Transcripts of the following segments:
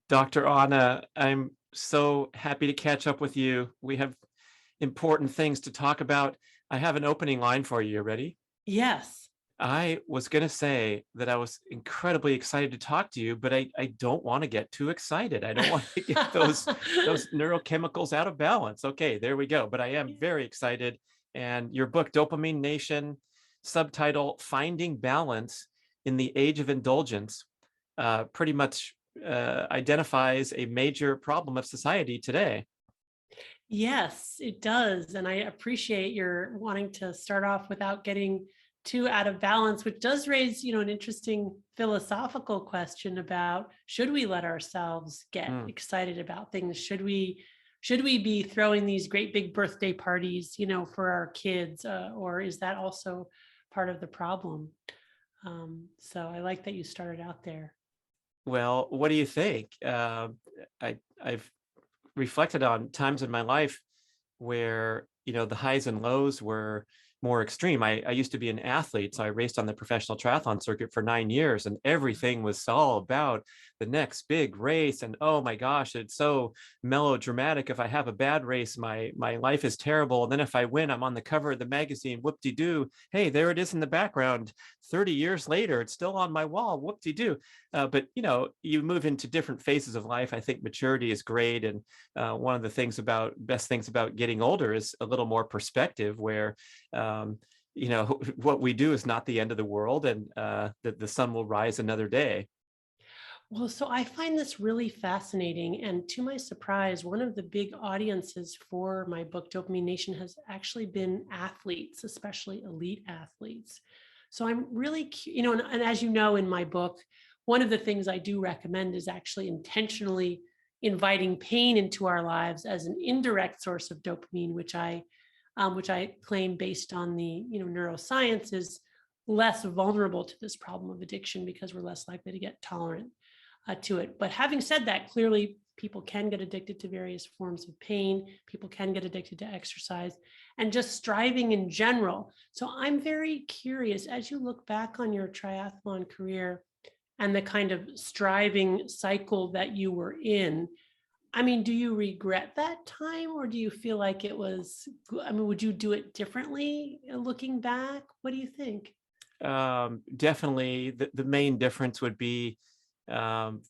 Dr. Anna, I'm so happy to catch up with you. We have important things to talk about. I have an opening line for you. You ready? Yes. I was going to say that I was incredibly excited to talk to you, but I don't want to get too excited. I don't want to get those neurochemicals out of balance. Okay, there we go. But I am very excited. And your book, Dopamine Nation, subtitle Finding Balance in the Age of Indulgence, pretty much identifies a major problem of society today. Yes, it does. And I appreciate your wanting to start off without getting too out of balance, which does raise, an interesting philosophical question about should we let ourselves get Mm. excited about things? Should we be throwing these great big birthday parties, for our kids, or is that also part of the problem? So I like that you started out there. Well, what do you think? I've reflected on times in my life where the highs and lows were more extreme. I used to be an athlete, so I raced on the professional triathlon circuit for 9 years, and everything was all about the next big race. And oh my gosh, it's so melodramatic. If I have a bad race, my life is terrible. And then if I win, I'm on the cover of the magazine. Whoop-de-doo! Hey, there it is in the background. 30 years later, it's still on my wall. Whoop-de-doo! But you move into different phases of life. I think maturity is great, and one of the best things about getting older is a little more perspective where what we do is not the end of the world, and that the sun will rise another day. Well, so I find this really fascinating. And to my surprise, one of the big audiences for my book, Dopamine Nation, has actually been athletes, especially elite athletes. So I'm really, and as you know, in my book, one of the things I do recommend is actually intentionally inviting pain into our lives as an indirect source of dopamine, which I claim based on the neuroscience is less vulnerable to this problem of addiction because we're less likely to get tolerant to it. But having said that, clearly people can get addicted to various forms of pain. People can get addicted to exercise and just striving in general. So I'm very curious, as you look back on your triathlon career and the kind of striving cycle that you were in, I mean, do you regret that time or do you feel like it was, would you do it differently looking back? What do you think? Definitely, the main difference would be to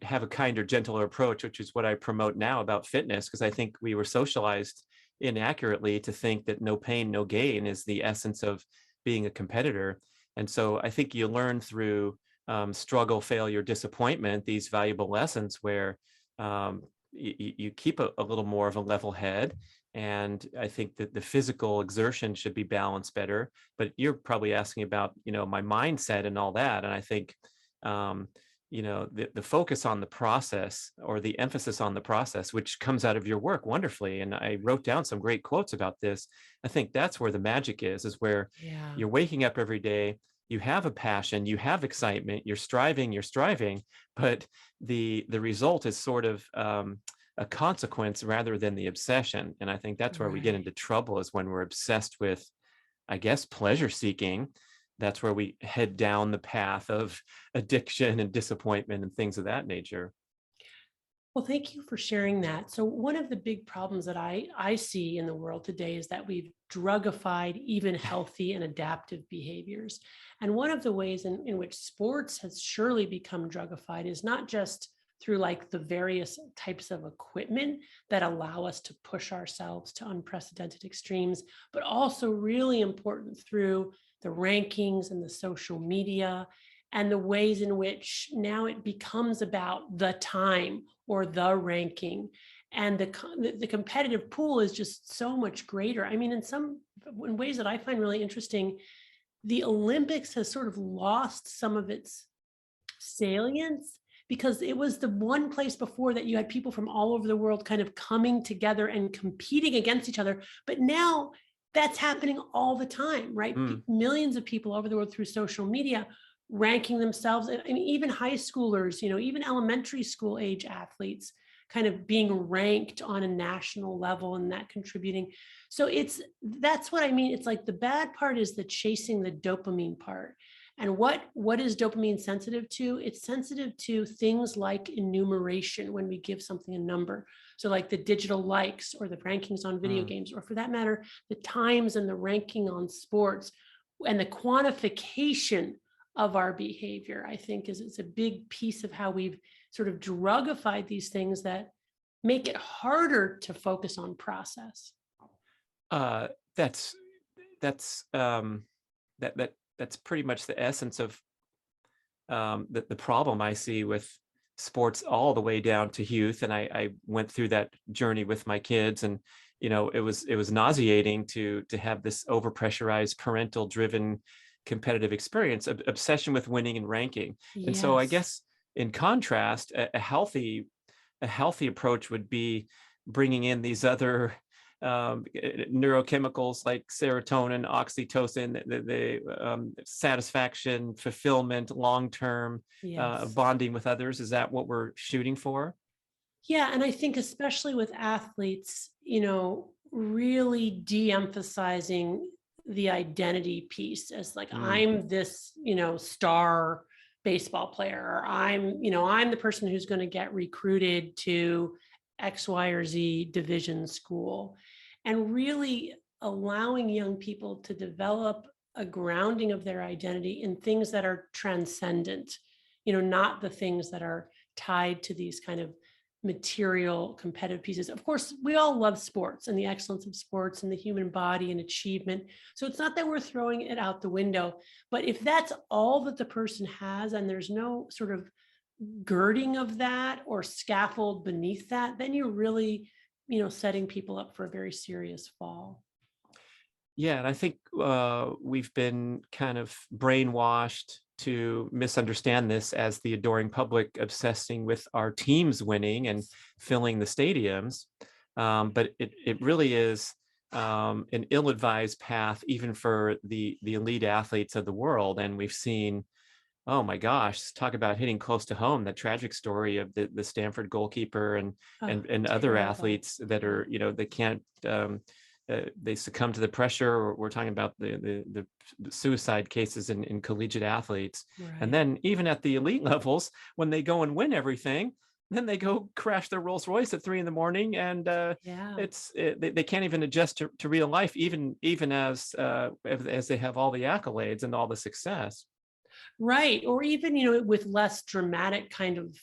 have a kinder, gentler approach, which is what I promote now about fitness, because I think we were socialized inaccurately to think that no pain, no gain is the essence of being a competitor. And so I think you learn through struggle, failure, disappointment, these valuable lessons where you keep a little more of a level head. And I think that the physical exertion should be balanced better. But you're probably asking about, my mindset and all that. And I think, um, the focus on the process, or the emphasis on the process, which comes out of your work wonderfully. And I wrote down some great quotes about this. I think that's where the magic is where Yeah. you're waking up every day, you have a passion, you have excitement, you're striving, but the result is sort of a consequence rather than the obsession. And I think that's where we get Right. into trouble, is when we're obsessed with, I guess, pleasure seeking. That's where we head down the path of addiction and disappointment and things of that nature. Well, thank you for sharing that. So one of the big problems that I see in the world today is that we've drugified even healthy and adaptive behaviors. And one of the ways in which sports has surely become drugified is not just through like the various types of equipment that allow us to push ourselves to unprecedented extremes, but also really important through the rankings and the social media and the ways in which now it becomes about the time or the ranking, and the competitive pool is just so much greater. I mean, in ways that I find really interesting, the Olympics has sort of lost some of its salience because it was the one place before that you had people from all over the world kind of coming together and competing against each other. But now that's happening all the time, right? Mm. Millions of people over the world through social media ranking themselves, and even high schoolers, even elementary school age athletes kind of being ranked on a national level and that contributing. So that's what I mean. It's like the bad part is the chasing the dopamine part. And what is dopamine sensitive to? It's sensitive to things like enumeration when we give something a number. So like the digital likes or the rankings on video games, or for that matter, the times and the ranking on sports, and the quantification of our behavior, I think is a big piece of how we've sort of drugified these things that make it harder to focus on process. That's that's pretty much the essence of the problem I see with sports all the way down to youth. And I went through that journey with my kids, and it was nauseating to have this overpressurized, parental driven competitive experience, obsession with winning and ranking. And so I Yes. guess in contrast, a healthy approach would be bringing in these other neurochemicals like serotonin, oxytocin, the satisfaction, fulfillment, long-term Yes. bonding with others. Is that what we're shooting for? Yeah. And I think especially with athletes, really de-emphasizing the identity piece as like, Mm, I'm this, star baseball player, or I'm the person who's going to get recruited to X, Y, or Z division school. And really allowing young people to develop a grounding of their identity in things that are transcendent, not the things that are tied to these kind of material competitive pieces. Of course, we all love sports and the excellence of sports and the human body and achievement. So it's not that we're throwing it out the window, but if that's all that the person has and there's no sort of girding of that or scaffold beneath that, then you're really, setting people up for a very serious fall. yeah, and I think we've been kind of brainwashed to misunderstand this as the adoring public obsessing with our teams winning and filling the stadiums. But it really is an ill-advised path, even for the elite athletes of the world. And we've seen, oh my gosh, talk about hitting close to home, that tragic story of the Stanford goalkeeper and Oh, and other terrible. athletes that are, they can't they succumb to the pressure. Or we're talking about the suicide cases in collegiate athletes. And Right. then even at the elite levels, when they go and win everything, then they go crash their Rolls Royce at 3 a.m, and Yeah. they can't even adjust to real life, even as they have all the accolades and all the success. Right. Or even, with less dramatic kind of,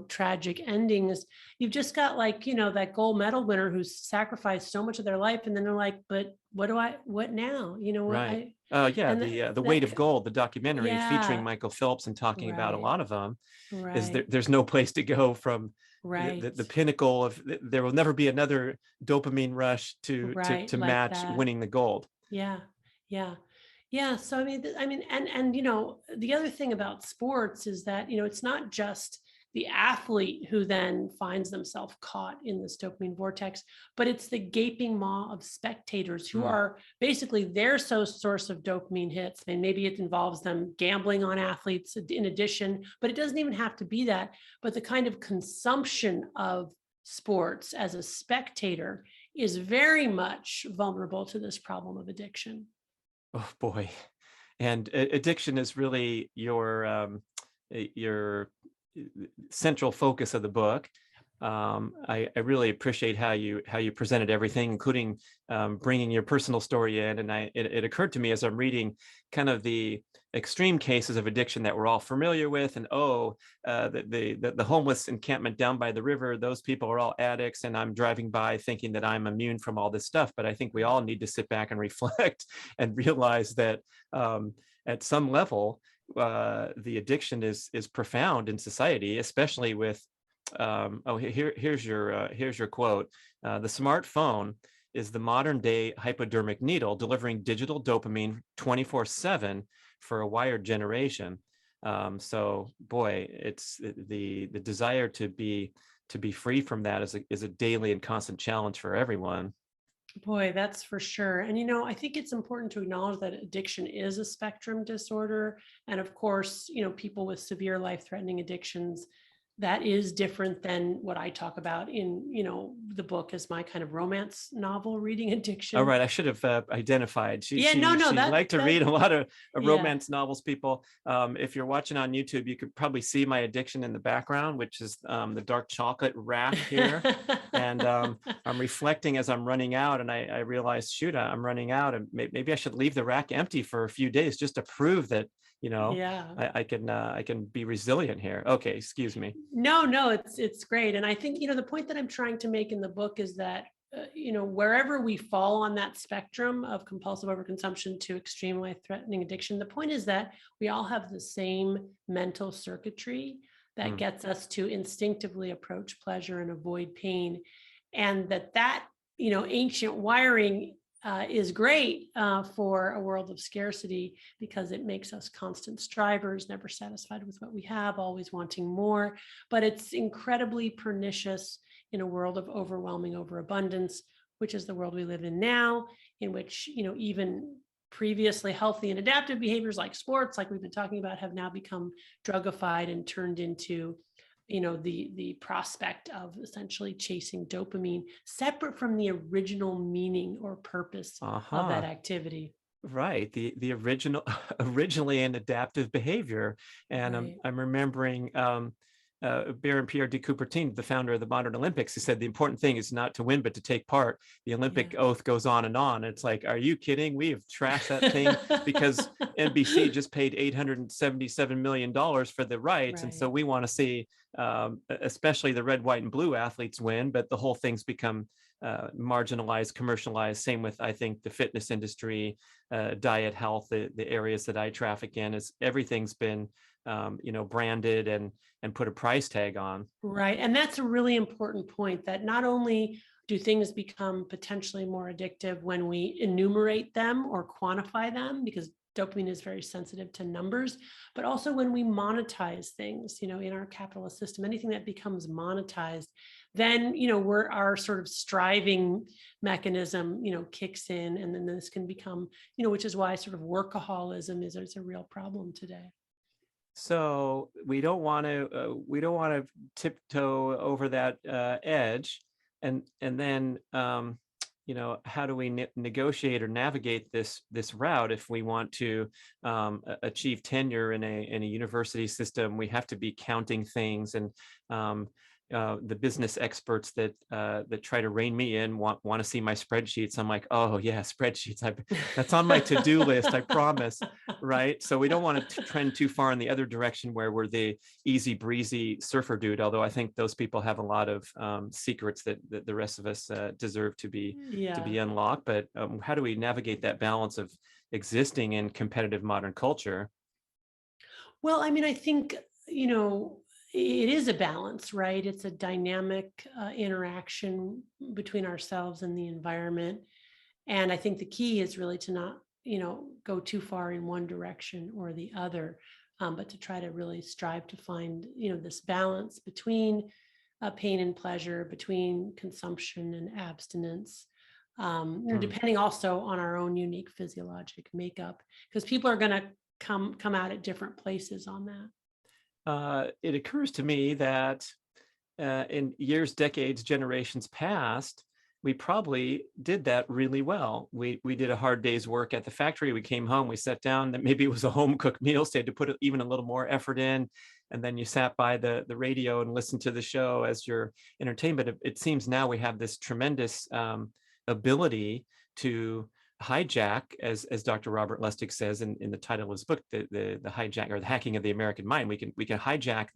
tragic endings, you've just got like, that gold medal winner who's sacrificed so much of their life. And then they're like, but what now? Right. Yeah, And the Weight of Gold, the documentary featuring yeah, Michael Phelps and talking about a right, lot of them, is right, there's no place to go from right, the pinnacle of, there will never be another dopamine rush right, to like match that. winning the gold. Yeah, yeah, yeah. So and the other thing about sports is that it's not just the athlete who then finds themselves caught in this dopamine vortex, but it's the gaping maw of spectators who Mm, are basically their source of dopamine hits. And maybe it involves them gambling on athletes in addition, but it doesn't even have to be that. But the kind of consumption of sports as a spectator is very much vulnerable to this problem of addiction. oh boy. And addiction is really your central focus of the book. I really appreciate how you presented everything, including bringing your personal story in. And it occurred to me as I'm reading kind of the extreme cases of addiction that we're all familiar with, and the homeless encampment down by the river, those people are all addicts, and I'm driving by thinking that I'm immune from all this stuff. But I think we all need to sit back and reflect and realize that at some level, the addiction is profound in society, especially with here's your quote. The smartphone is the modern day hypodermic needle, delivering digital dopamine 24/7 for a wired generation. So boy, it's the desire to be free from that is a daily and constant challenge for everyone. Boy, that's for sure. And, I think it's important to acknowledge that addiction is a spectrum disorder. And of course, people with severe life threatening addictions, that is different than what I talk about in, the book as my kind of romance novel reading All addiction. right, I should have identified. She Yeah, she no, she liked to read a lot of yeah. romance novels. People, if you're watching on YouTube, you could probably see my addiction in the background, which is the dark chocolate rack here. And I'm reflecting as I'm running out, and I realized, shoot, I'm running out, and maybe I should leave the rack empty for a few days just to prove that Yeah. I can be resilient here. Okay, excuse me. No, it's great. And I think, the point that I'm trying to make in the book is that, wherever we fall on that spectrum of compulsive overconsumption to extreme life-threatening addiction, the point is that we all have the same mental circuitry that gets us to instinctively approach pleasure and avoid pain. And that ancient wiring is great for a world of scarcity, because it makes us constant strivers, never satisfied with what we have, always wanting more. But it's incredibly pernicious in a world of overwhelming overabundance, which is the world we live in now, in which, even previously healthy and adaptive behaviors like sports, like we've been talking about, have now become drugified and turned into the prospect of essentially chasing dopamine, separate from the original meaning or purpose of that activity. Right, the originally an adaptive behavior. And Right. I'm remembering Baron Pierre de Coubertin, the founder of the modern Olympics, who said the important thing is not to win but to take part. The Olympic oath goes on and on. It's like, are you kidding? We have trashed that thing because NBC just paid $877 million for the rights. And so we want to see especially the red, white, and blue athletes win, but the whole thing's become marginalized, commercialized. Same with, I think, the fitness industry, diet, health, the areas that I traffic in, is everything's been branded and put a price tag on. Right. And that's a really important point, that not only do things become potentially more addictive when we enumerate them or quantify them, because dopamine is very sensitive to numbers, but also when we monetize things, in our capitalist system, anything that becomes monetized, then, our sort of striving mechanism, kicks in, and then this can become, which is why sort of workaholism is a real problem today. So we don't want to tiptoe over that edge, and then how do we negotiate or navigate this route? If we want to achieve tenure in a university system, we have to be counting things, and the business experts that try to rein me in want to see my spreadsheets. I'm like, oh yeah, spreadsheets. That's on my to-do list, I promise. Right. So we don't want to trend too far in the other direction where we're the easy breezy surfer dude. Although I think those people have a lot of secrets that the rest of us deserve to be unlocked. But how do we navigate that balance of existing in competitive modern culture? Well, I mean, I think, it is a balance, right? It's a dynamic interaction between ourselves and the environment. And I think the key is really to not, go too far in one direction or the other, but to try to really strive to find, this balance between pain and pleasure, between consumption and abstinence, depending also on our own unique physiologic makeup, because people are going to come out at different places on that. It occurs to me that in years, decades, generations past, we probably did that really well. We did a hard day's work at the factory. We came home, we sat down, that maybe it was a home cooked meal, so you had to put even a little more effort in. And then you sat by the radio and listened to the show as your entertainment. It seems now we have this tremendous ability to hijack, as Dr. Robert Lustig says in the title of his book, the hijack, or the hacking of the American mind. We can hijack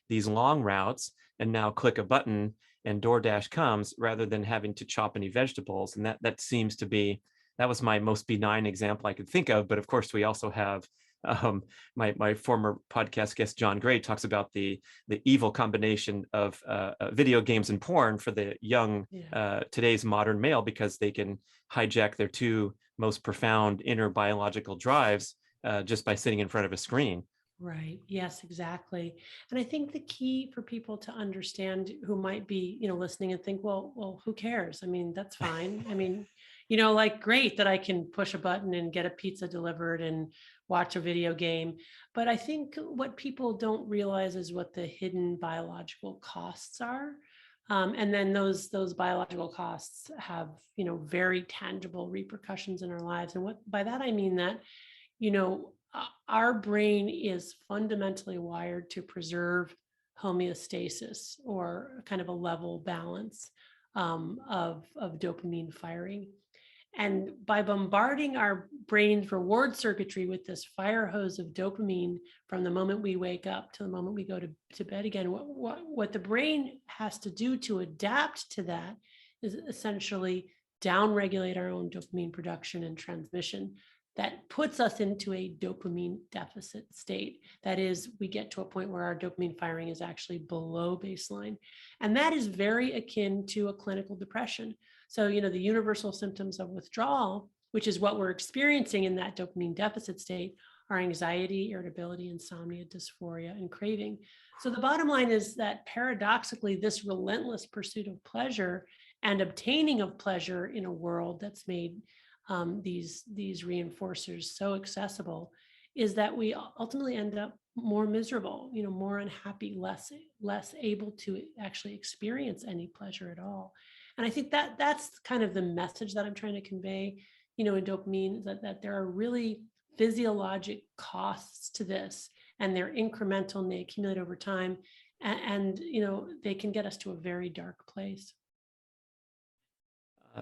these long routes and now click a button and DoorDash comes, rather than having to chop any vegetables. And that seems to be, that was my most benign example I could think of. But of course, we also have my former podcast guest John Gray talks about the evil combination of video games and porn for the young today's modern male, because they can hijack their two most profound inner biological drives just by sitting in front of a screen. Right. Yes, exactly. And I think the key for people to understand who might be, listening and think, well, who cares? I mean, that's fine. I mean, like, great that I can push a button and get a pizza delivered and watch a video game. But I think what people don't realize is what the hidden biological costs are. And then those biological costs have, very tangible repercussions in our lives. And what by that I mean that, our brain is fundamentally wired to preserve homeostasis, or kind of a level balance of dopamine firing. And by bombarding our brain's reward circuitry with this fire hose of dopamine from the moment we wake up to the moment we go to bed again, what the brain has to do to adapt to that is essentially downregulate our own dopamine production and transmission. That puts us into a dopamine deficit state. That is, we get to a point where our dopamine firing is actually below baseline. And that is very akin to a clinical depression. So, the universal symptoms of withdrawal, which is what we're experiencing in that dopamine deficit state, are anxiety, irritability, insomnia, dysphoria, and craving. So the bottom line is that paradoxically, this relentless pursuit of pleasure and obtaining of pleasure in a world that's made these reinforcers so accessible, is that we ultimately end up more miserable, more unhappy, less able to actually experience any pleasure at all. And I think that that's kind of the message that I'm trying to convey, in dopamine, that there are really physiologic costs to this, and they're incremental and they accumulate over time, and they can get us to a very dark place.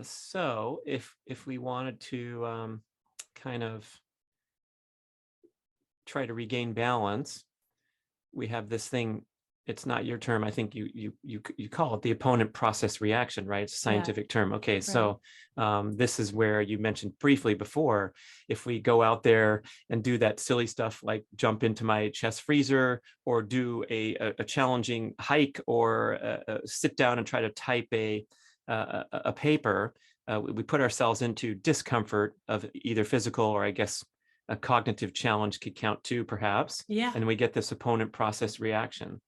So if we wanted to kind of try to regain balance, we have this thing. It's not your term. I think you call it the opponent process reaction, right? It's a scientific term. Okay, right. So this is where you mentioned briefly before, if we go out there and do that silly stuff like jump into my chest freezer, or do a challenging hike, or sit down and try to type a paper, we put ourselves into discomfort of either physical, or I guess a cognitive challenge could count too, perhaps. Yeah. And we get this opponent process reaction.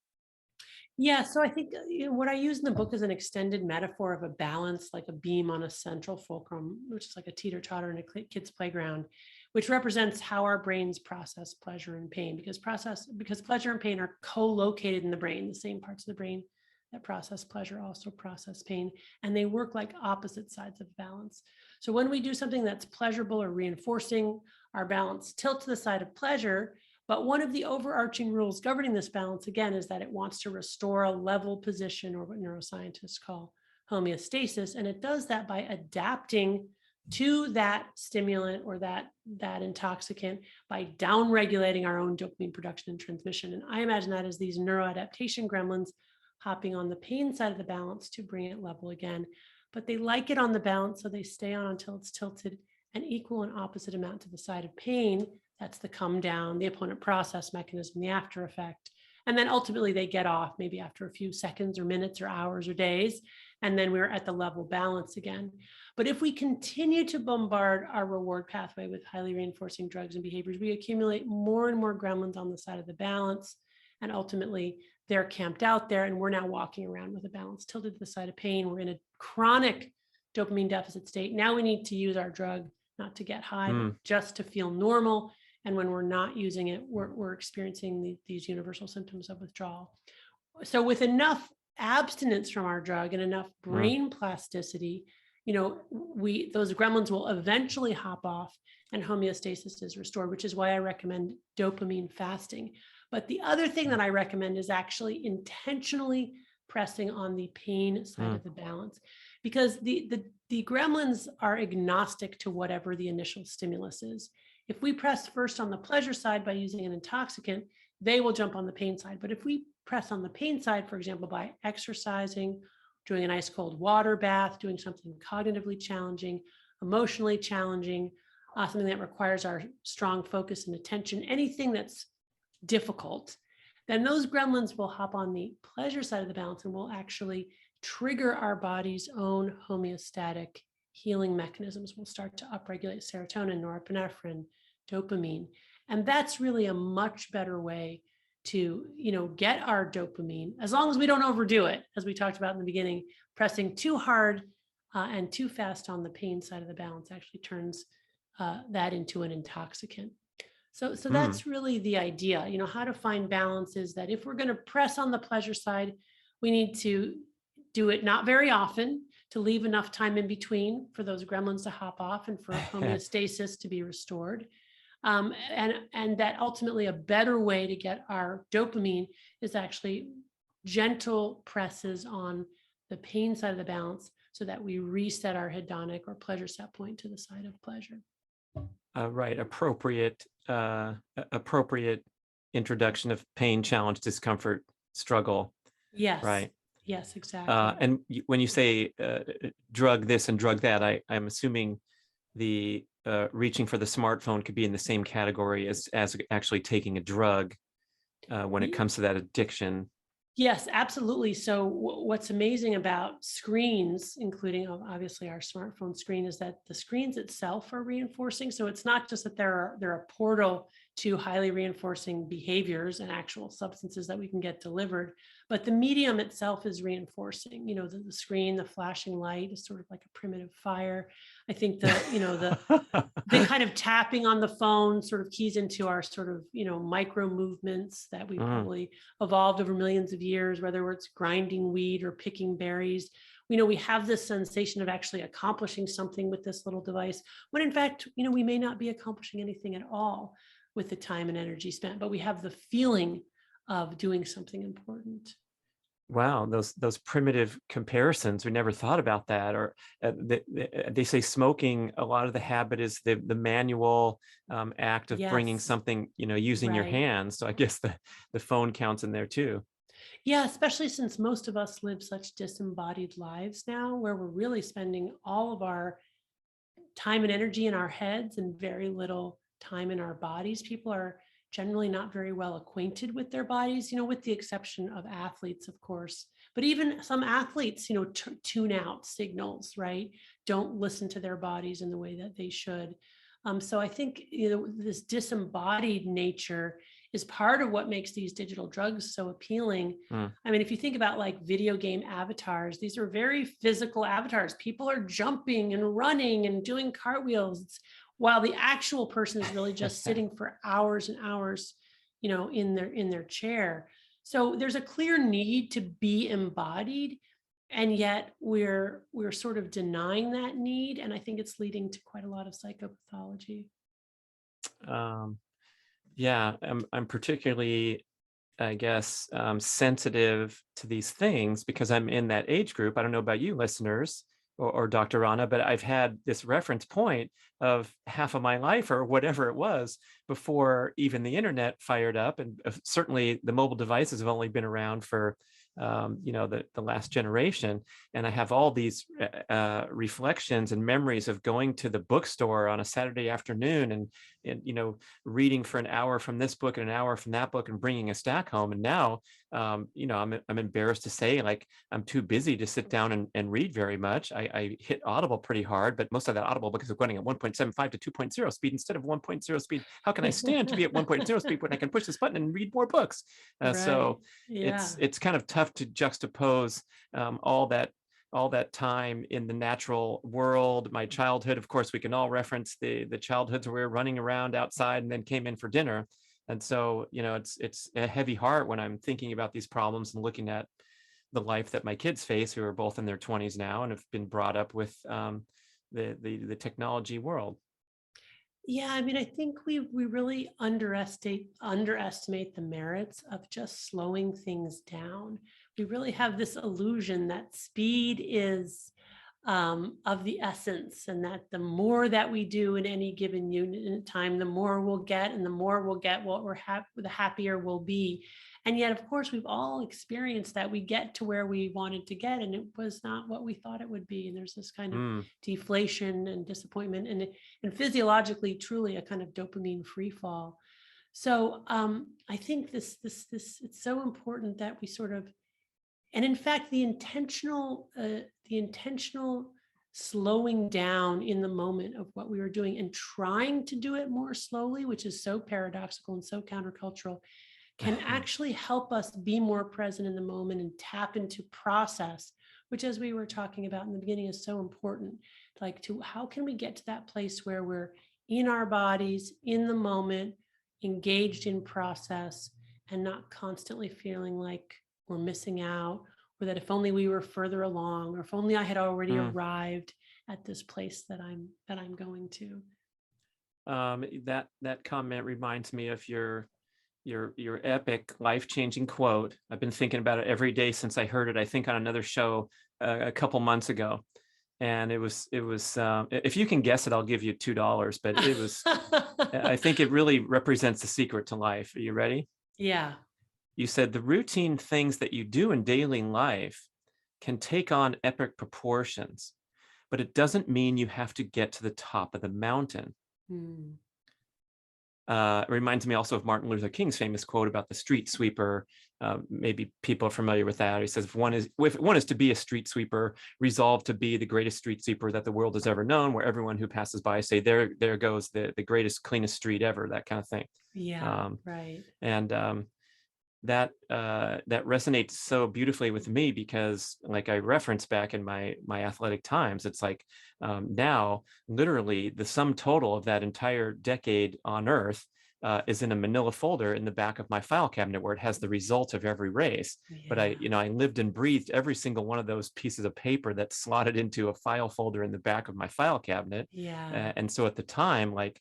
Yeah, so I think what I use in the book is an extended metaphor of a balance, like a beam on a central fulcrum, which is like a teeter-totter in a kid's playground, which represents how our brains process pleasure and pain, because pleasure and pain are co-located in the brain. The same parts of the brain that process pleasure also process pain, and they work like opposite sides of balance. So when we do something that's pleasurable or reinforcing, our balance tilts to the side of pleasure. But one of the overarching rules governing this balance, again, is that it wants to restore a level position, or what neuroscientists call homeostasis. And it does that by adapting to that stimulant or that intoxicant by downregulating our own dopamine production and transmission. And I imagine that as these neuroadaptation gremlins hopping on the pain side of the balance to bring it level again. But they like it on the balance, so they stay on until it's tilted an equal and opposite amount to the side of pain. That's the come down, the opponent process mechanism, the after effect. And then ultimately they get off, maybe after a few seconds or minutes or hours or days, and then we're at the level balance again. But if we continue to bombard our reward pathway with highly reinforcing drugs and behaviors, we accumulate more and more gremlins on the side of the balance, and ultimately they're camped out there, and we're now walking around with a balance tilted to the side of pain. We're in a chronic dopamine deficit state. Now we need to use our drug not to get high, but just to feel normal. And when we're not using it, we're experiencing these universal symptoms of withdrawal. So with enough abstinence from our drug and enough brain plasticity, those gremlins will eventually hop off and homeostasis is restored, which is why I recommend dopamine fasting. But the other thing that I recommend is actually intentionally pressing on the pain side of the balance, because the gremlins are agnostic to whatever the initial stimulus is. If we press first on the pleasure side by using an intoxicant, they will jump on the pain side. But if we press on the pain side, for example, by exercising, doing an ice cold water bath, doing something cognitively challenging, emotionally challenging, something that requires our strong focus and attention, anything that's difficult, then those gremlins will hop on the pleasure side of the balance and will actually trigger our body's own homeostatic healing mechanisms. Will start to upregulate serotonin, norepinephrine, dopamine. And that's really a much better way to, get our dopamine, as long as we don't overdo it, as we talked about in the beginning. Pressing too hard and too fast on the pain side of the balance actually turns that into an intoxicant. So Hmm. that's really the idea. How to find balance is that if we're going to press on the pleasure side, we need to do it not very often, to leave enough time in between for those gremlins to hop off and for homeostasis to be restored. And that ultimately a better way to get our dopamine is actually gentle presses on the pain side of the balance so that we reset our hedonic or pleasure set point to the side of pleasure. Right. Appropriate introduction of pain, challenge, discomfort, struggle. Yes. Right. Yes, exactly. And when you say drug this and drug that, I'm assuming the reaching for the smartphone could be in the same category as actually taking a drug when it comes to that addiction. Yes, absolutely. So what's amazing about screens, including obviously our smartphone screen, is that the screens itself are reinforcing. So it's not just that they're a portal to highly reinforcing behaviors and actual substances that we can get delivered, but the medium itself is reinforcing. The screen, the flashing light is sort of like a primitive fire. I think the kind of tapping on the phone sort of keys into our sort of micro movements that we probably evolved over millions of years, whether it's grinding wheat or picking berries. We have this sensation of actually accomplishing something with this little device, when in fact, we may not be accomplishing anything at all with the time and energy spent, but we have the feeling of doing something important. Wow, those primitive comparisons. We never thought about that. Or they say smoking. A lot of the habit is the manual act of bringing Yes, something, using your right. hands. So I guess the phone counts in there too. Yeah, especially since most of us live such disembodied lives now, where we're really spending all of our time and energy in our heads and very little time in our bodies. People are generally not very well acquainted with their bodies, with the exception of athletes, of course. But even some athletes, tune out signals, right? Don't listen to their bodies in the way that they should. So I think this disembodied nature is part of what makes these digital drugs so appealing. Mm. I mean, if you think about like video game avatars, these are very physical avatars. People are jumping and running and doing cartwheels, while the actual person is really just sitting for hours and hours, in their chair. So there's a clear need to be embodied, and yet we're sort of denying that need, and I think it's leading to quite a lot of psychopathology. Um, yeah, I'm particularly, I guess, sensitive to these things because I'm in that age group. I don't know about you listeners or Dr. Rana, but I've had this reference point of half of my life or whatever it was before even the internet fired up. And certainly the mobile devices have only been around for, the last generation. And I have all these reflections and memories of going to the bookstore on a Saturday afternoon and reading for an hour from this book and an hour from that book and bringing a stack home. And now, I'm embarrassed to say, like, I'm too busy to sit down and read very much. I hit Audible pretty hard, but most of that Audible because I'm going at 1.75 to 2.0 speed instead of 1.0 speed. How can I stand to be at 1.0 speed when I can push this button and read more books? Right. So Yeah. it's kind of tough to juxtapose all that time in the natural world. My childhood, of course, we can all reference the childhoods where we were running around outside and then came in for dinner. And so, it's a heavy heart when I'm thinking about these problems and looking at the life that my kids face, who are both in their 20s now and have been brought up with the technology world. Yeah, I mean, I think we really underestimate the merits of just slowing things down. We really have this illusion that speed is of the essence, and that the more that we do in any given unit in time, the more we'll get, and the more we'll get, what the happier we'll be. And yet, of course, we've all experienced that we get to where we wanted to get, and it was not what we thought it would be. And there's this kind of Mm. deflation and disappointment, and physiologically, truly a kind of dopamine free fall. So I think this it's so important that we sort of, and in fact, the intentional slowing down in the moment of what we were doing and trying to do it more slowly, which is so paradoxical and so countercultural, can actually help us be more present in the moment and tap into process, which, as we were talking about in the beginning, is so important. Like, to how can we get to that place where we're in our bodies, in the moment, engaged in process, and not constantly feeling like we're missing out, or that if only we were further along, or if only I had already arrived at this place that I'm going to. That comment reminds me of your epic life-changing quote. I've been thinking about it every day since I heard it, I think on another show a couple months ago. And it was if you can guess it, I'll give you $2, but it was I think it really represents the secret to life. Are you ready? Yeah. You said the routine things that you do in daily life can take on epic proportions, but it doesn't mean you have to get to the top of the mountain. It reminds me also of Martin Luther King's famous quote about the street sweeper. Maybe people are familiar with that. He says, if one is to be a street sweeper, resolve to be the greatest street sweeper that the world has ever known, where everyone who passes by say, there goes the greatest, cleanest street ever, that kind of thing. Yeah, right. And that resonates so beautifully with me, because like I referenced back in my athletic times, it's like now literally the sum total of that entire decade on earth is in a manila folder in the back of my file cabinet, where it has the result of every race. Yeah. But I lived and breathed every single one of those pieces of paper that slotted into a file folder in the back of my file cabinet. Yeah. And so at the time, like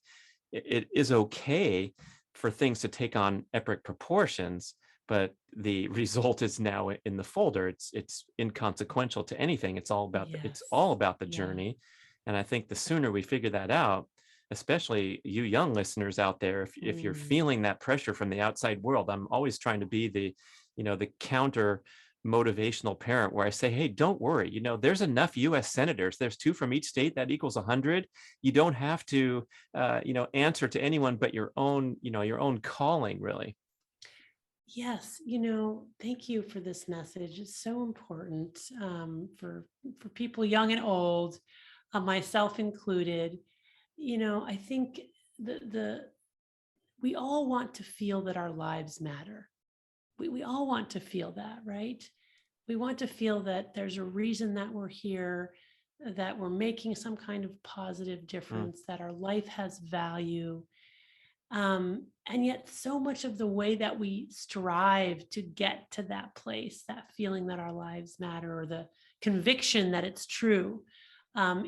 it is okay for things to take on epic proportions, but the result is now in the folder. It's inconsequential to anything. It's all about the journey. And I think the sooner we figure that out, especially you young listeners out there, if you're feeling that pressure from the outside world, I'm always trying to be the counter motivational parent, where I say, hey, don't worry, there's enough US senators. There's 2 from each state, that equals 100. You don't have to answer to anyone but your own calling, really. Yes, thank you for this message. It's so important for people young and old, myself included. I think we all want to feel that our lives matter. We all want to feel that, right? We want to feel that there's a reason that we're here, that we're making some kind of positive difference, that our life has value. And yet so much of the way that we strive to get to that place, that feeling that our lives matter, or the conviction that it's true,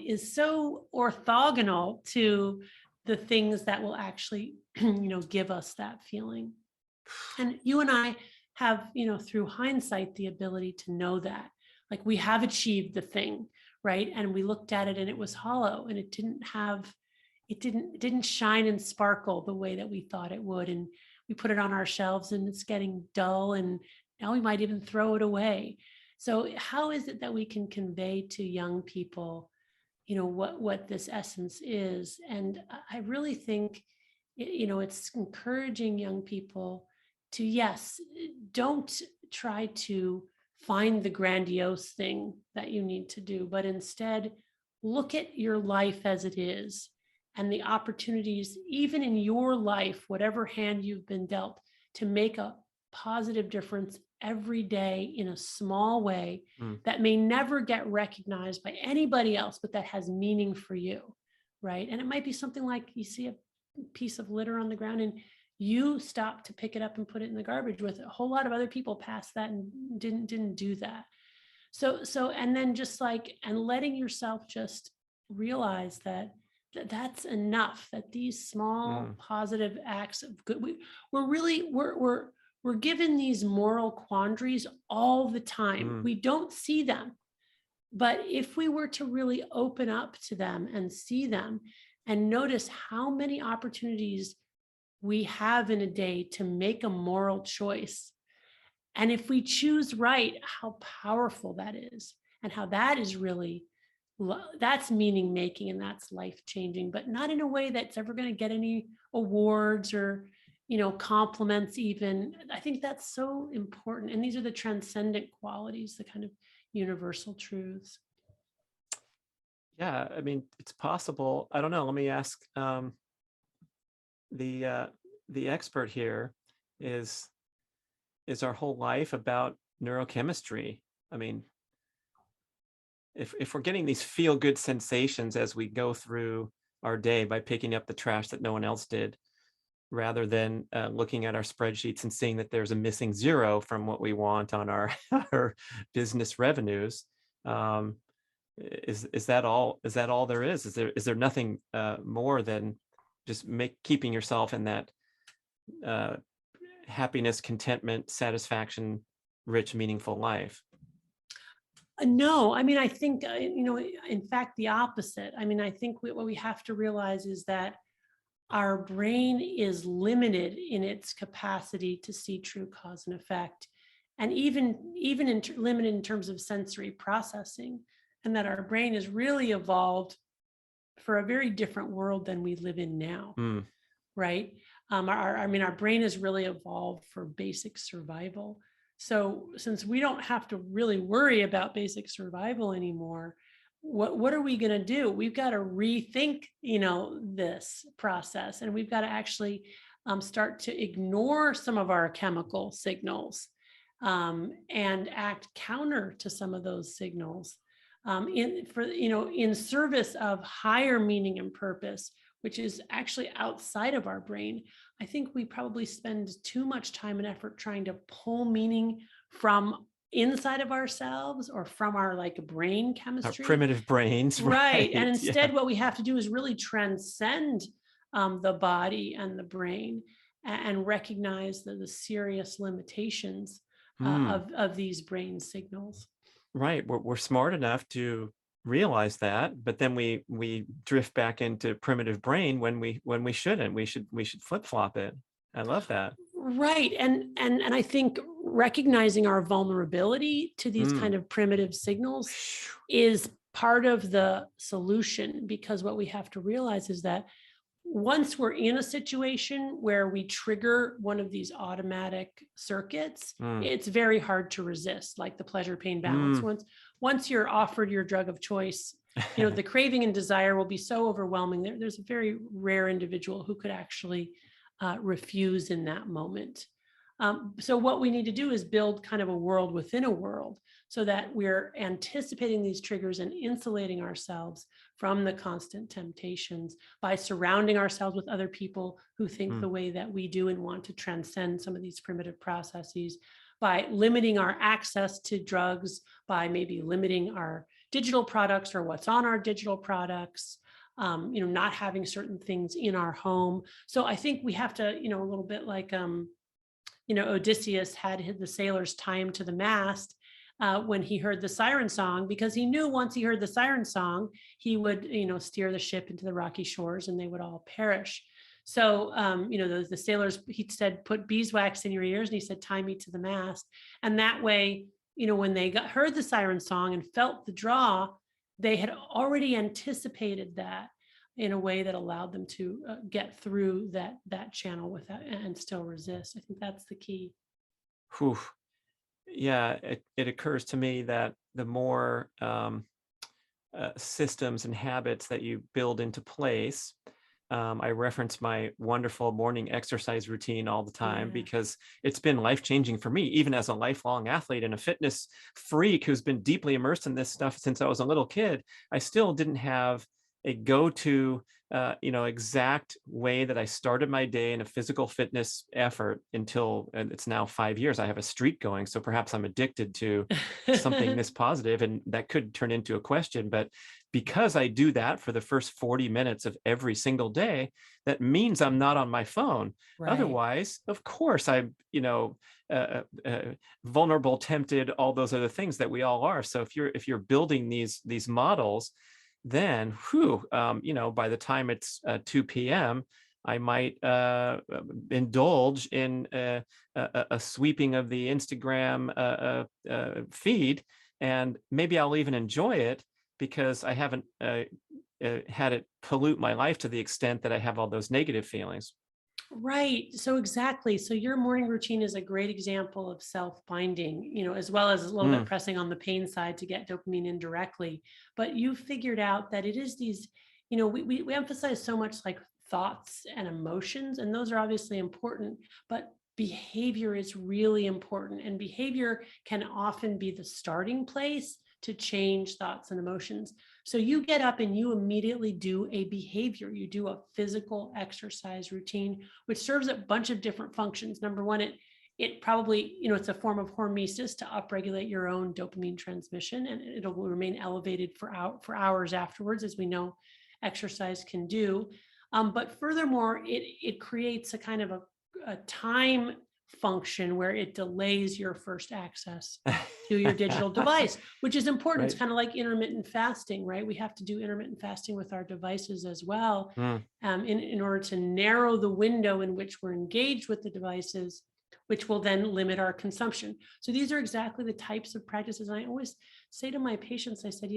is so orthogonal to the things that will actually, give us that feeling. And you and I have, through hindsight, the ability to know that, like, we have achieved the thing, right? And we looked at it and it was hollow, and it didn't shine and sparkle the way that we thought it would. And we put it on our shelves and it's getting dull, and now we might even throw it away. So how is it that we can convey to young people, what this essence is? And I really think, it's encouraging young people to, yes, don't try to find the grandiose thing that you need to do, but instead look at your life as it is, and the opportunities, even in your life, whatever hand you've been dealt, to make a positive difference every day in a small way that may never get recognized by anybody else, but that has meaning for you, right? And it might be something like you see a piece of litter on the ground and you stop to pick it up and put it in the garbage, with a whole lot of other people past that and didn't do that. So, and then just and letting yourself just realize that that's enough, that these small positive acts of good, we're given these moral quandaries all the time. We don't see them, but if we were to really open up to them and see them and notice how many opportunities we have in a day to make a moral choice, and if we choose right, how powerful that is, and how that is really, that's meaning making, and that's life changing, but not in a way that's ever going to get any awards or, compliments even. I think that's so important. And these are the transcendent qualities, the kind of universal truths. Yeah, I mean, it's possible. I don't know. Let me ask the expert here. Is our whole life about neurochemistry? I mean, if we're getting these feel-good sensations as we go through our day by picking up the trash that no one else did, rather than looking at our spreadsheets and seeing that there's a missing zero from what we want on our, our business revenues. Is that all? Is that all there is? Is there nothing more than just keeping yourself in that happiness, contentment, satisfaction, rich, meaningful life? No, I mean, I think, in fact, the opposite. I mean, I think what we have to realize is that our brain is limited in its capacity to see true cause and effect, and even limited in terms of sensory processing, and that our brain is really evolved for a very different world than we live in now, right? Our brain is really evolved for basic survival. So since we don't have to really worry about basic survival anymore, what are we going to do? We've got to rethink, this process, and we've got to actually start to ignore some of our chemical signals and act counter to some of those signals in service of higher meaning and purpose, which is actually outside of our brain. I think we probably spend too much time and effort trying to pull meaning from inside of ourselves or from our brain chemistry. Our primitive brains. Right. And instead, what we have to do is really transcend the body and the brain and recognize the serious limitations of these brain signals. Right. We're smart enough to realize that, but then we drift back into primitive brain when we shouldn't. We should flip-flop it. I love that. Right. And I think recognizing our vulnerability to these kind of primitive signals is part of the solution, because what we have to realize is that once we're in a situation where we trigger one of these automatic circuits, it's very hard to resist, like the pleasure pain balance. Once you're offered your drug of choice, the craving and desire will be so overwhelming. There's a very rare individual who could actually refuse in that moment. So what we need to do is build kind of a world within a world, so that we're anticipating these triggers and insulating ourselves from the constant temptations by surrounding ourselves with other people who think the way that we do and want to transcend some of these primitive processes, by limiting our access to drugs, by maybe limiting our digital products or what's on our digital products, not having certain things in our home. So I think we have to, a little bit like, Odysseus had the sailors tie him to the mast when he heard the siren song, because he knew once he heard the siren song, he would, steer the ship into the rocky shores and they would all perish. So, the sailors, he said, put beeswax in your ears, and he said, tie me to the mast. And that way, when they heard the siren song and felt the draw, they had already anticipated that in a way that allowed them to get through that channel with that and still resist. I think that's the key. Whew. Yeah, it occurs to me that the more systems and habits that you build into place, I reference my wonderful morning exercise routine all the time, because it's been life-changing for me, even as a lifelong athlete and a fitness freak who's been deeply immersed in this stuff since I was a little kid. I still didn't have a go-to, exact way that I started my day in a physical fitness effort until, and it's now 5 years. I have a streak going, so perhaps I'm addicted to something this positive, and that could turn into a question. But because I do that for the first 40 minutes of every single day, that means I'm not on my phone. Right. Otherwise, of course, I'm, vulnerable, tempted, all those other things that we all are. So if you're building these models, then, by the time it's 2 p.m., I might indulge in a sweeping of the Instagram feed, and maybe I'll even enjoy it because I haven't had it pollute my life to the extent that I have all those negative feelings. Right. So exactly. So your morning routine is a great example of self-finding, as well as a little bit pressing on the pain side to get dopamine in directly. But you figured out that it is these, we emphasize so much like thoughts and emotions, and those are obviously important, but behavior is really important. And behavior can often be the starting place to change thoughts and emotions. So you get up and you immediately do a behavior. You do a physical exercise routine, which serves a bunch of different functions. Number one, it probably, it's a form of hormesis to upregulate your own dopamine transmission, and it'll remain elevated for hours afterwards, as we know exercise can do. But furthermore, it creates a kind of a time function where it delays your first access to your digital device, which is important. Right. It's kind of like intermittent fasting, right? We have to do intermittent fasting with our devices as well, in order to narrow the window in which we're engaged with the devices, which will then limit our consumption. So these are exactly the types of practices. And I always say to my patients, I said,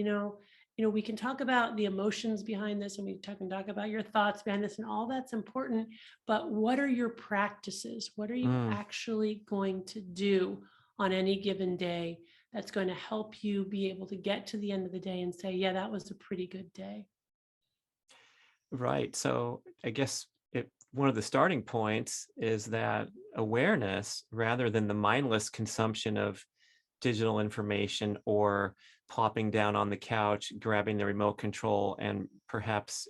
we can talk about the emotions behind this, and we can talk about your thoughts behind this, and all that's important. But what are your practices? What are you actually going to do on any given day that's going to help you be able to get to the end of the day and say, yeah, that was a pretty good day? Right. So I guess one of the starting points is that awareness, rather than the mindless consumption of digital information or plopping down on the couch, grabbing the remote control, and perhaps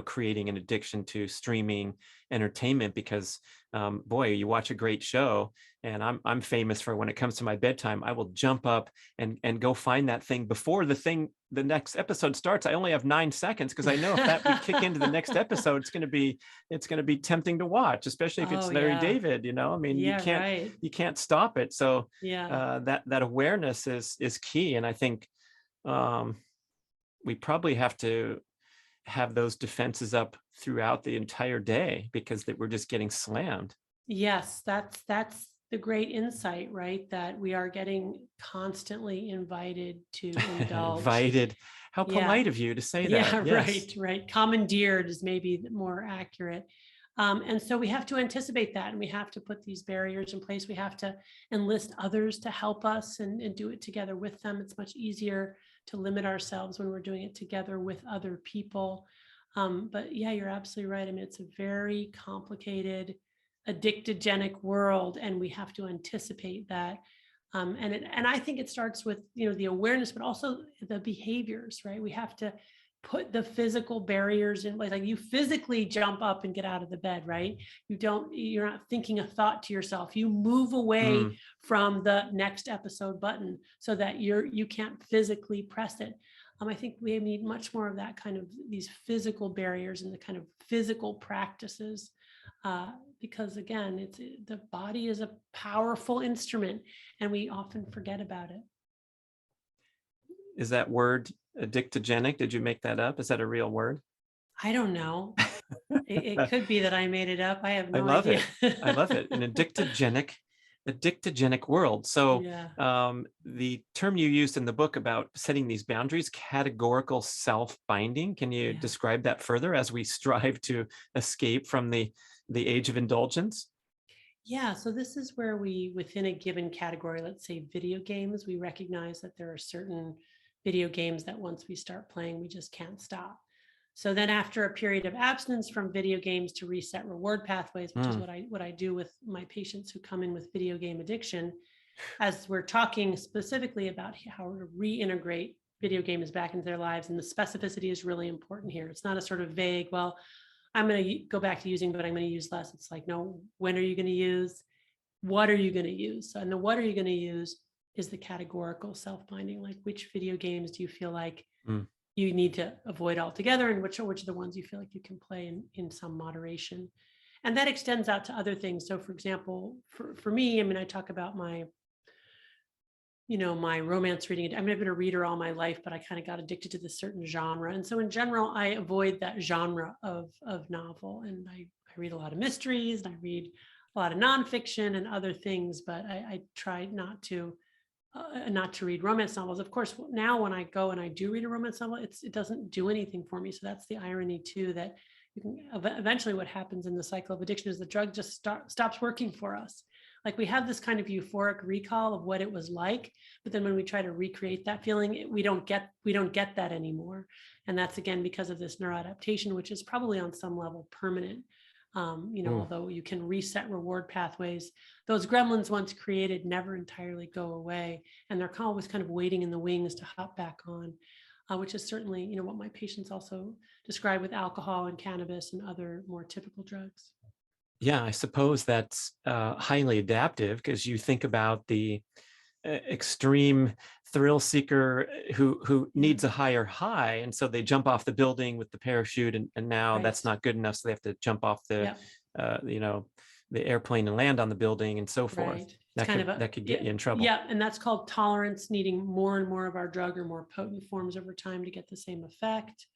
creating an addiction to streaming entertainment. Because boy, you watch a great show, and I'm famous for, when it comes to my bedtime, I will jump up and go find that thing before the next episode starts. I only have 9 seconds, because I know if that would kick into the next episode, it's going to be tempting to watch, especially if it's Larry David. I mean, you can't stop it. So that awareness is key, and I think we probably have to have those defenses up throughout the entire day, because we're just getting slammed. Yes, that's the great insight, right? That we are getting constantly invited to indulge. Invited. How polite of you to say that. Yeah, Yes. right. Commandeered is maybe more accurate. And so we have to anticipate that, and we have to put these barriers in place. We have to enlist others to help us and do it together with them. It's much easier to limit ourselves when we're doing it together with other people. But yeah, you're absolutely right. I mean, it's a very complicated, addictogenic world, and we have to anticipate that. And I think it starts with, the awareness, but also the behaviors, right? We have to put the physical barriers in place. Like, you physically jump up and get out of the bed, right? You're not thinking a thought to yourself. You move away from the next episode button so that you can't physically press it. I think we need much more of that kind of these physical barriers and the kind of physical practices, because again, the body is a powerful instrument, and we often forget about it. Is that word addictogenic? Did you make that up? Is that a real word? I don't know. It could be that I made it up. I have no idea. I love it. An addictogenic world. So the term you used in the book about setting these boundaries, categorical self-finding, can you describe that further as we strive to escape from the age of indulgence? Yeah, so this is where we, within a given category, let's say video games, we recognize that there are certain video games that once we start playing, we just can't stop. So then after a period of abstinence from video games to reset reward pathways, which is what I do with my patients who come in with video game addiction, as we're talking specifically about how to reintegrate video games back into their lives. And the specificity is really important here. It's not a sort of vague, well, I'm going to go back to using, but I'm going to use less. It's like, no, when are you going to use? What are you going to use? And the what are you going to use is the categorical self-finding, like which video games do you feel like you need to avoid altogether, and which are the ones you feel like you can play in some moderation. And that extends out to other things. So for example, for me, I mean, I talk about my romance reading. I mean, I've been a reader all my life, but I kind of got addicted to this certain genre. And so in general, I avoid that genre of novel. And I read a lot of mysteries, and I read a lot of nonfiction and other things, but I try not to read romance novels. Of course, now when I go and I do read a romance novel, it doesn't do anything for me. So that's the irony too, that you can eventually what happens in the cycle of addiction is the drug just stops working for us. Like, we have this kind of euphoric recall of what it was like, but then when we try to recreate that feeling, we don't get that anymore. And that's again because of this neuroadaptation, which is probably on some level permanent. Ooh. Although you can reset reward pathways, those gremlins once created never entirely go away. And they're always kind of waiting in the wings to hop back on, which is certainly, what my patients also describe with alcohol and cannabis and other more typical drugs. Yeah, I suppose that's highly adaptive, because you think about the extreme thrill seeker who Yeah, needs a higher high, and so they jump off the building with the parachute, and now that's right. not good enough, so they have to jump off the Yep. you know, the airplane and land on the building and so forth. Right. It's kind of That could get yeah, you in trouble. yeah, and that's called tolerance, needing more and more of our drug or more potent forms over time to get the same effect,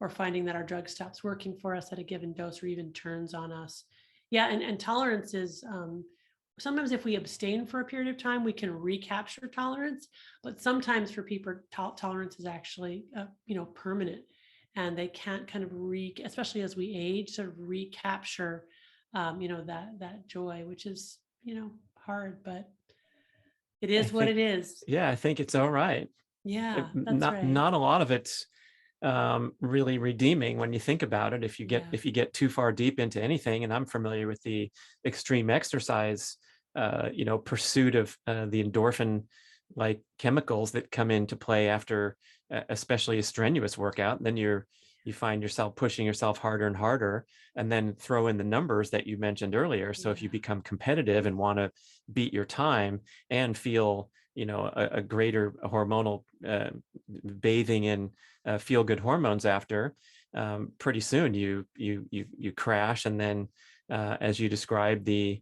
or finding that our drug stops working for us at a given dose or even turns on us. Yeah, and tolerance is sometimes if we abstain for a period of time, we can recapture tolerance, but sometimes for people, tolerance is actually permanent, and they can't kind of especially as we age, sort of recapture that joy, which is hard, but it I is what think, it is. yeah, I think it's all right. Yeah, that's Not right. a lot of it's really redeeming when you think about it. Yeah, If you get too far deep into anything, and I'm familiar with the extreme exercise, pursuit of the endorphin like chemicals that come into play after, especially a strenuous workout, then you find yourself pushing yourself harder and harder, and then throw in the numbers that you mentioned earlier. So if you yeah, become competitive and want to beat your time and feel, a greater hormonal bathing in feel good hormones after, pretty soon you crash, and then as you described, the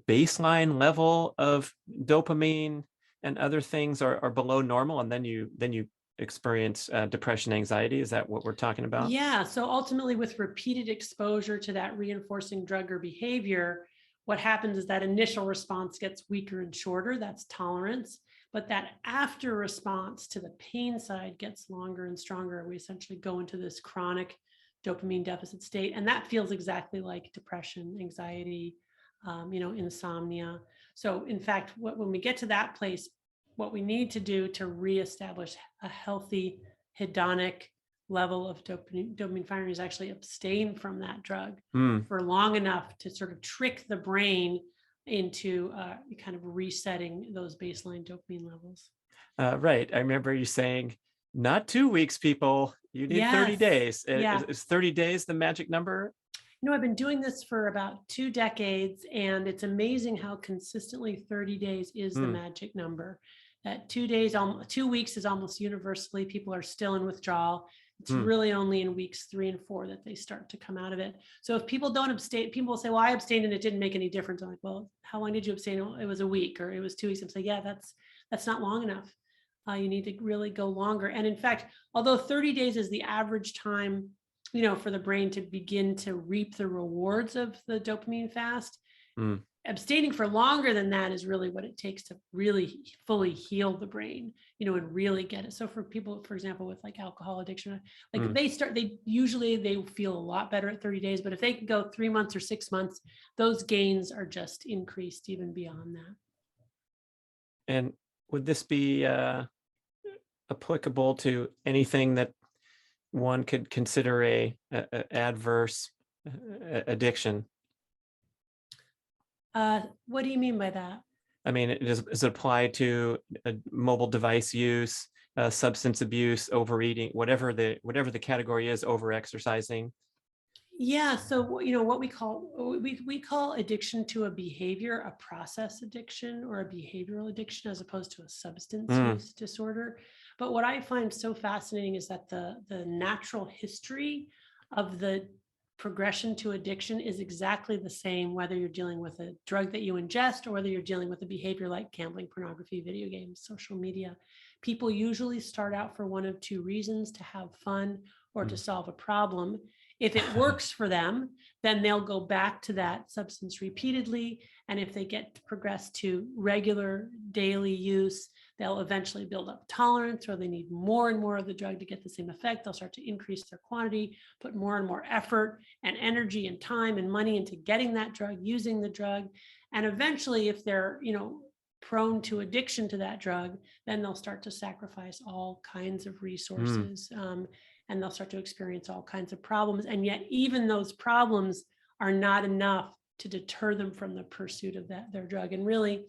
baseline level of dopamine and other things are below normal, and then you experience depression, anxiety. Is that what we're talking about? yeah. So ultimately, with repeated exposure to that reinforcing drug or behavior, what happens is that initial response gets weaker and shorter. That's tolerance. But that after response to the pain side gets longer and stronger. We essentially go into this chronic dopamine deficit state. And that feels exactly like depression, anxiety, insomnia. So, in fact, when we get to that place, what we need to do to reestablish a healthy hedonic level of dopamine firing is actually abstain from that drug Hmm. for long enough to sort of trick the brain into kind of resetting those baseline dopamine levels. Right. I remember you saying, not 2 weeks, people. You need 30 Yes. days. Yeah. Is 30 days the magic number? I've been doing this for about 2 decades, and it's amazing how consistently 30 days is the Hmm. magic number. That 2 weeks is almost universally, people are still in withdrawal. It's Hmm. really only in weeks 3 and 4 that they start to come out of it. So if people don't abstain, people say, well, I abstained and it didn't make any difference. I'm like, well, how long did you abstain? Well, it was a week or it was 2 weeks. I'm saying, yeah, that's not long enough. You need to really go longer. And in fact, although 30 days is the average time for the brain to begin to reap the rewards of the dopamine fast, Hmm. abstaining for longer than that is really what it takes to really fully heal the brain, and really get it. So for people, for example, with like alcohol addiction, like Hmm. they usually feel a lot better at 30 days, but if they can go 3 months or 6 months, those gains are just increased even beyond that. And would this be applicable to anything that one could consider a adverse addiction? What do you mean by that? I mean, is it applied to mobile device use, substance abuse, overeating, whatever the category is, over exercising? Yeah, so what we call addiction to a behavior, a process addiction or a behavioral addiction, as opposed to a substance Mm. use disorder. But what I find so fascinating is that the natural history of the progression to addiction is exactly the same, whether you're dealing with a drug that you ingest or whether you're dealing with a behavior like gambling, pornography, video games, social media. People usually start out for one of two reasons: to have fun or to Mm. solve a problem. If it works for them, then they'll go back to that substance repeatedly. And if they get to progress to regular daily use, they'll eventually build up tolerance, or they need more and more of the drug to get the same effect. They'll start to increase their quantity, put more and more effort and energy and time and money into getting that drug, using the drug. And eventually, if they're, prone to addiction to that drug, then they'll start to sacrifice all kinds of Mm. resources. And they'll start to experience all kinds of problems. And yet, even those problems are not enough to deter them from the pursuit of their drug. And really,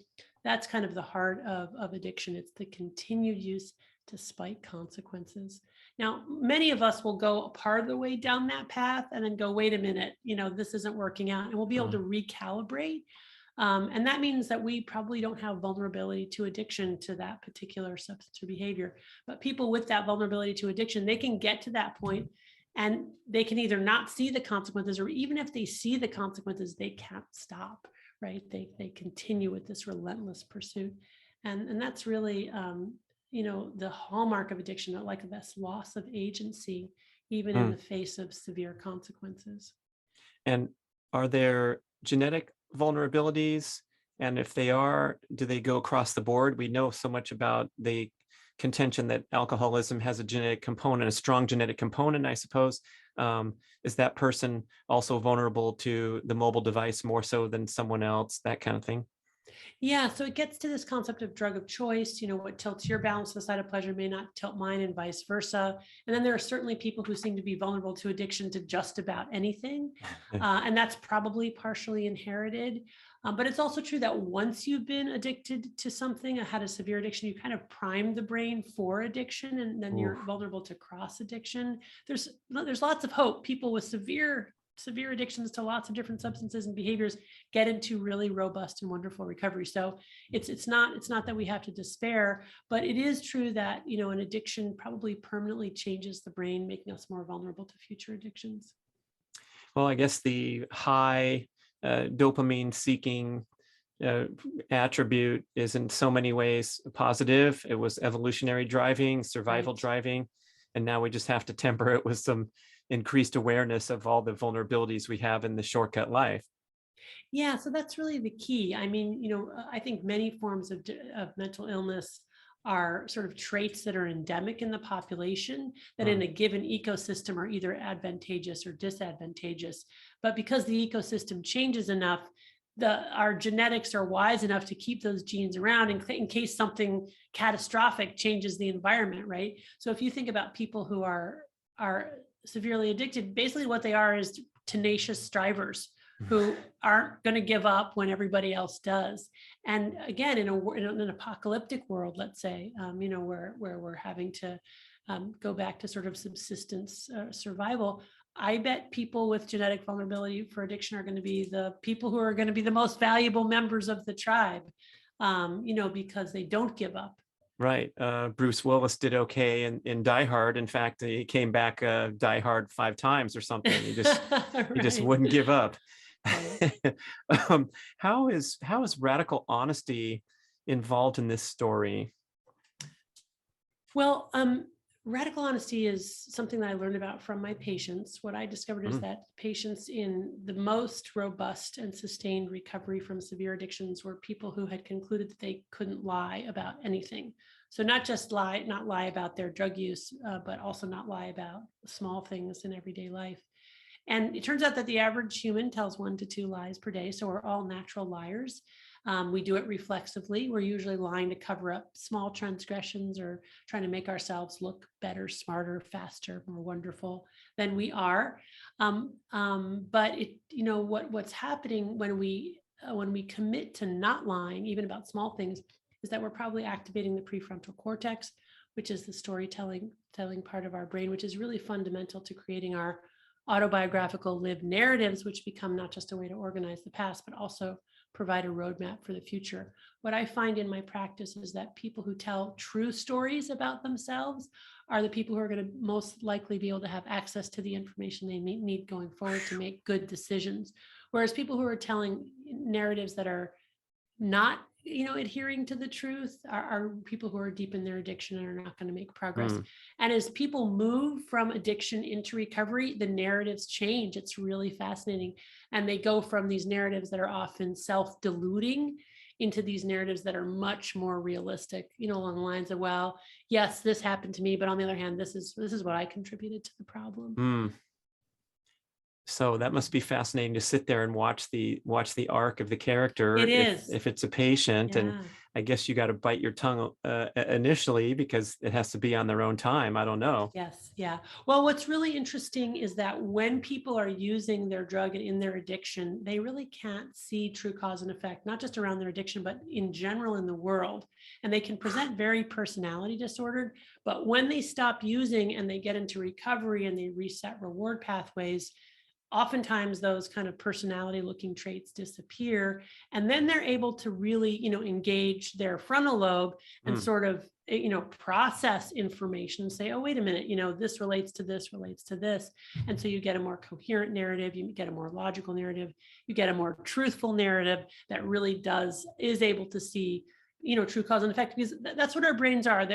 that's kind of the heart of addiction. It's the continued use despite consequences. Now, many of us will go a part of the way down that path and then go, wait a minute, this isn't working out. And we'll be able to recalibrate. And that means that we probably don't have vulnerability to addiction to that particular substance or behavior. But people with that vulnerability to addiction, they can get to that point and they can either not see the consequences, or even if they see the consequences, they can't stop, right? They continue with this relentless pursuit. And that's really, the hallmark of addiction, like this loss of agency, even in the face of severe consequences. And are there genetic vulnerabilities? And if they are, do they go across the board? We know so much about the contention that alcoholism has a genetic component, a strong genetic component, I suppose. Is that person also vulnerable to the mobile device more so than someone else, that kind of thing? Yeah, so it gets to this concept of drug of choice. What tilts your balance to the side of pleasure may not tilt mine, and vice versa. And then there are certainly people who seem to be vulnerable to addiction to just about anything. And that's probably partially inherited. But it's also true that once you've been addicted to something, had a severe addiction, you kind of prime the brain for addiction, and then you're vulnerable to cross addiction. There's lots of hope. People with severe addictions to lots of different substances and behaviors get into really robust and wonderful recovery. So it's not that we have to despair, but it is true that an addiction probably permanently changes the brain, making us more vulnerable to future addictions. Well, I guess the high dopamine seeking attribute is in so many ways positive. It was evolutionary driving, survival driving, and now we just have to temper it with some increased awareness of all the vulnerabilities we have in the shortcut life. Yeah, so that's really the key. I mean, I think many forms of mental illness are sort of traits that are endemic in the population that in a given ecosystem are either advantageous or disadvantageous. But because the ecosystem changes enough, our genetics are wise enough to keep those genes around in case something catastrophic changes the environment, right? So if you think about people who are severely addicted, basically what they are is tenacious strivers who aren't going to give up when everybody else does. And again, in an apocalyptic world, let's say, where we're having to go back to sort of subsistence survival, I bet people with genetic vulnerability for addiction are going to be the people who are going to be the most valuable members of the tribe, because they don't give up. Right. Bruce Willis did okay in Die Hard. In fact, he came back Die Hard 5 times or something. He just he just wouldn't give up. How is radical honesty involved in this story? Well, radical honesty is something that I learned about from my patients. What I discovered is that patients in the most robust and sustained recovery from severe addictions were people who had concluded that they couldn't lie about anything. So not lie about their drug use, but also not lie about small things in everyday life. And it turns out that the average human tells 1 to 2 lies per day. So we're all natural liars. We do it reflexively. We're usually lying to cover up small transgressions or trying to make ourselves look better, smarter, faster, more wonderful than we are. But what's happening when we commit to not lying, even about small things, is that we're probably activating the prefrontal cortex, which is the storytelling part of our brain, which is really fundamental to creating our autobiographical lived narratives, which become not just a way to organize the past, but also provide a roadmap for the future. What I find in my practice is that people who tell true stories about themselves are the people who are going to most likely be able to have access to the information they need going forward to make good decisions. Whereas people who are telling narratives that are not adhering to the truth are people who are deep in their addiction and are not going to make progress. And as people move from addiction into recovery, the narratives change. It's really fascinating. And they go from these narratives that are often self-deluding into these narratives that are much more realistic, along the lines of, well, yes, this happened to me, but on the other hand, this is what I contributed to the problem. So that must be fascinating to sit there and watch the arc of the character. It is. If it's a patient. Yeah. And I guess you got to bite your tongue initially because it has to be on their own time. I don't know. Yes. Yeah. Well, what's really interesting is that when people are using their drug and in their addiction, they really can't see true cause and effect, not just around their addiction, but in general in the world. And they can present very personality disordered. But when they stop using and they get into recovery and they reset reward pathways, oftentimes those kind of personality looking traits disappear, and then they're able to really engage their frontal lobe and sort of process information and say, oh, wait a minute, this relates to this. And so you get a more coherent narrative, you get a more logical narrative, you get a more truthful narrative that really is able to see true cause and effect, because that's what our brains are.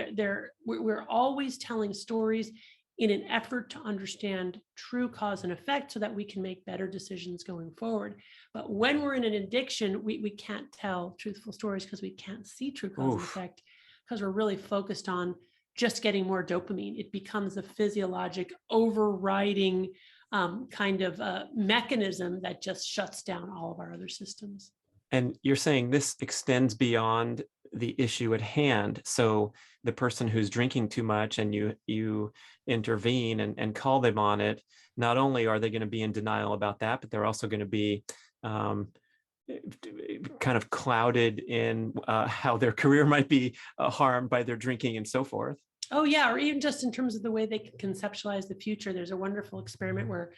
We're always telling stories in an effort to understand true cause and effect so that we can make better decisions going forward. But when we're in an addiction, we can't tell truthful stories because we can't see true cause and effect, because we're really focused on just getting more dopamine. It becomes a physiologic overriding kind of mechanism that just shuts down all of our other systems. And you're saying this extends beyond the issue at hand. So the person who's drinking too much and you intervene and call them on it, not only are they going to be in denial about that, but they're also going to be kind of clouded in how their career might be harmed by their drinking and so forth. Oh, yeah. Or even just in terms of the way they can conceptualize the future. There's a wonderful experiment where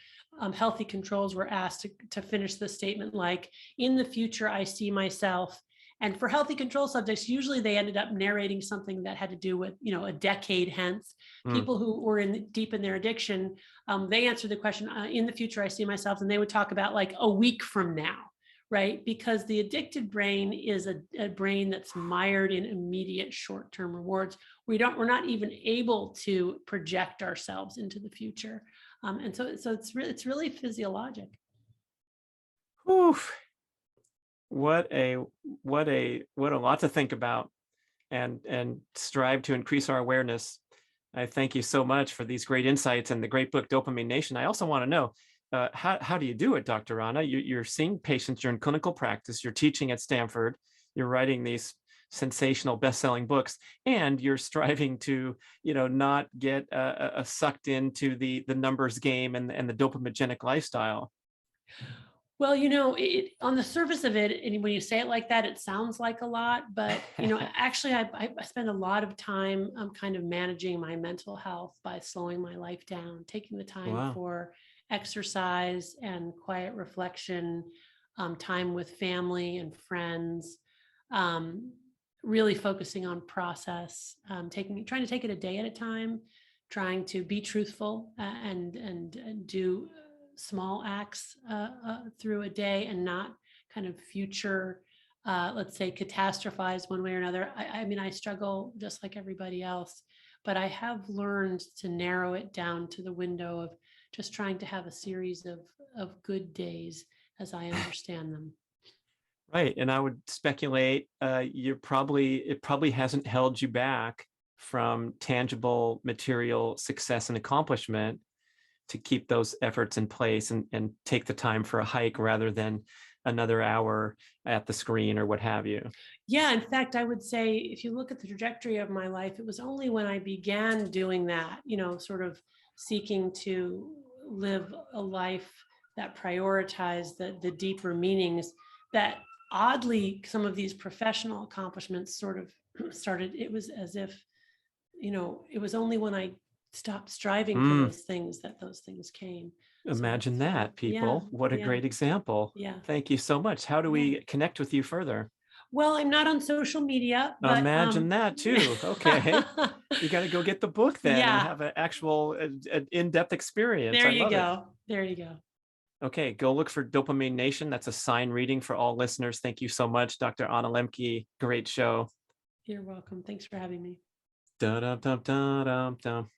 healthy controls were asked to finish the statement like, in the future, I see myself. And for healthy control subjects, usually they ended up narrating something that had to do with, a decade hence. People who were deep in their addiction, they answered the question, in the future, I see myself. And they would talk about like a week from now. Right? Because the addicted brain is a brain that's mired in immediate short-term rewards. We're not even able to project ourselves into the future. And so it's really physiologic. Oof. What a lot to think about and strive to increase our awareness. I thank you so much for these great insights and the great book, Dopamine Nation. I also want to know, how do you do it, Dr. Anna? You're seeing patients, you're in clinical practice, you're teaching at Stanford, you're writing these sensational best-selling books, and you're striving to, not get sucked into the numbers game and the dopamigenic lifestyle. Well, on the surface of it, and when you say it like that, it sounds like a lot, but, actually I spend a lot of time kind of managing my mental health by slowing my life down, taking the time for exercise and quiet reflection, time with family and friends, really focusing on process, trying to take it a day at a time, trying to be truthful and do small acts through a day and not kind of future, let's say, catastrophize one way or another. I mean, I struggle just like everybody else, but I have learned to narrow it down to the window of just trying to have a series of good days as I understand them. Right. And I would speculate it probably hasn't held you back from tangible material success and accomplishment to keep those efforts in place and take the time for a hike rather than another hour at the screen or what have you. Yeah, in fact, I would say if you look at the trajectory of my life, it was only when I began doing that, sort of seeking to live a life that prioritized the deeper meanings, that oddly some of these professional accomplishments sort of started. It was as if, it was only when I stopped striving for those things that those things came. Imagine that, people. What a great example. Yeah. Thank you so much. How do we connect with you further? Well, I'm not on social media. But, imagine that too. Okay. You got to go get the book then and have an actual in-depth experience. There you go. There you go. Okay, go look for Dopamine Nation. That's a sign reading for all listeners. Thank you so much, Dr. Anna Lembke. Great show. You're welcome. Thanks for having me. Da-dum-dum-dum-dum-dum.